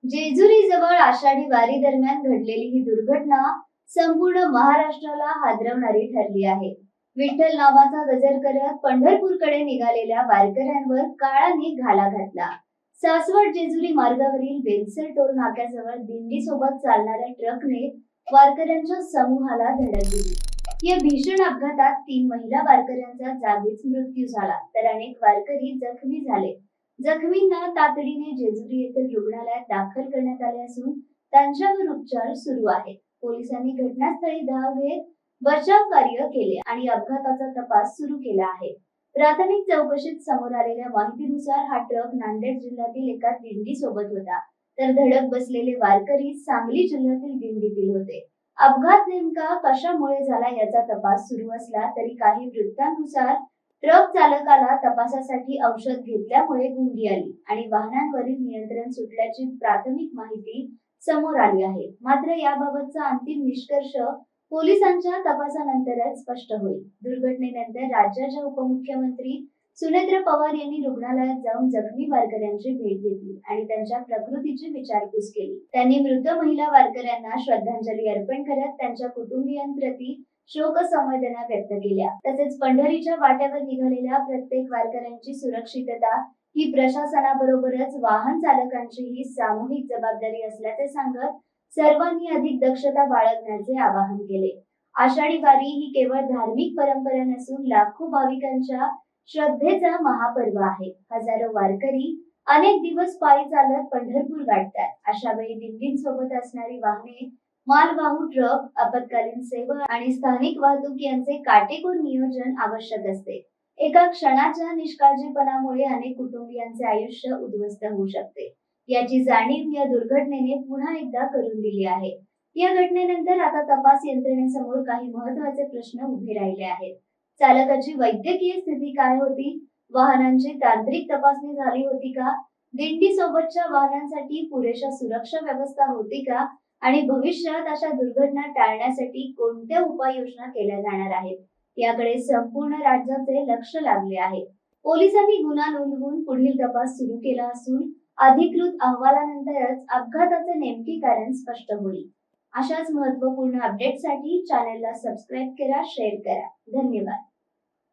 जेजुरी जवळ आषाढी वारी दरम्यान घडलेली ही दुर्घटना संपूर्ण महाराष्ट्राला हादरवणारी ठरली आहे. विठ्ठल नावाचा गजर करत पंढरपूरकडे निघालेल्या वारकऱ्यांवर काळाने घाला घातला. सासवड जेजुरी मार्गावरील बेलसर टोल नाक्याजवळ दिंडी सोबत चालणाऱ्या ट्रकने वारकऱ्यांच्या समूहाला धडक दिली. या भीषण अपघातात 3 महिला वारकऱ्यांचा जागीच मृत्यू झाला, तर अनेक वारकरी जखमी झाले. जखमींना तातडीने जेजुरी येथील रुग्णालयात दाखल करण्यात आले असून त्यांच्यावर उपचार सुरू आहेत. पोलिसांनी घटनास्थळी धाव घेत बचाव कार्य केले आणि अपघाताचा तपास सुरू केला आहे. प्राथमिक चौकशीत समोर आलेल्या माहितीनुसार हा ट्रक नांदेड जिल्ह्यातील एका दिंडी सोबत होता, तर धडक बसलेले वारकरी सांगली जिल्ह्यातील दिंडीतील होते. अपघात नेमका कशामुळे झाला याचा तपास सुरू असला तरी काही वृत्तांनुसार ट्रक चालकाला तपासासाठी औषध घेतल्यामुळे गुंगी आली आणि वाहनांवरील नियंत्रण सुटल्याची प्राथमिक माहिती समोर आली आहे. मात्र याबाबतचा अंतिम निष्कर्ष पोलिसांच्या तपासानंतरच स्पष्ट होईल. दुर्घटनेनंतर राज्याच्या उपमुख्यमंत्री सुनेत्र पवार यांनी रुग्णालयात जाऊन जखमी वारकऱ्यांची भेट घेतली आणि त्यांच्या प्रकृतीची विचारपूस केली. त्यांनी मृत महिला वारकऱ्यांना श्रद्धांजली अर्पण करत त्यांच्या कुटुंबियांप्रती शोक संवेदना व्यक्त केल्या. तसेच पंढरीच्या वाट्यावर निघालेल्या प्रत्येक वारकऱ्यांची सुरक्षितता ही प्रशासनाबरोबरच वाहन चालकांचीही सामूहिक जबाबदारी असल्याचे सांगत सर्वांनी अधिक दक्षता बाळगण्याचे आवाहन केले. आषाढी वारी ही केवळ धार्मिक परंपरा नसून लाखो भाविकांच्या श्रद्धेचा महापर्व आहे. हजारो वारकरी अनेक दिवस पायी चालत पंढरपूर गाठतात. अशा वेळी दिंडींसोबत असणारी वाहने, मालवाहू ट्रक, आपत्कालीन सेवा आणि स्थानिक वाहतूक यांचे काटेकोर नियोजन आवश्यक असते. एका क्षणाच्या निष्काळजीपणामुळे अनेक कुटुंबियांचे आयुष्य उद्ध्वस्त होऊ शकते. याची जाणीव या दुर्घटनेने पुन्हा एकदा करून दिली आहे. या घटनेनंतर आता तपास यंत्रणेसमोर काही महत्त्वाचे प्रश्न उभे राहिले आहेत. चालकाची वैद्यकीय स्थिती काय होती? वाहनांची तांत्रिक तपासणी झाली होती का? दिंडी सोबतच्या वाहनांसाठी पुरेशा सुरक्षा व्यवस्था होती का? आणि भविष्यात अशा दुर्घटना टाळण्यासाठी कोणत्या उपाययोजना केल्या जाणार आहेत याकडे संपूर्ण राज्याचे लक्ष लागले आहे. पोलिसांनी गुन्हा नोंदवून पुढील तपास सुरू केला असून अधिकृत अहवालानंतरच अपघाताचे नेमके कारण स्पष्ट होईल. अशाच महत्त्वपूर्ण अपडेटसाठी चॅनलला सबस्क्राईब करा, शेअर करा. धन्यवाद.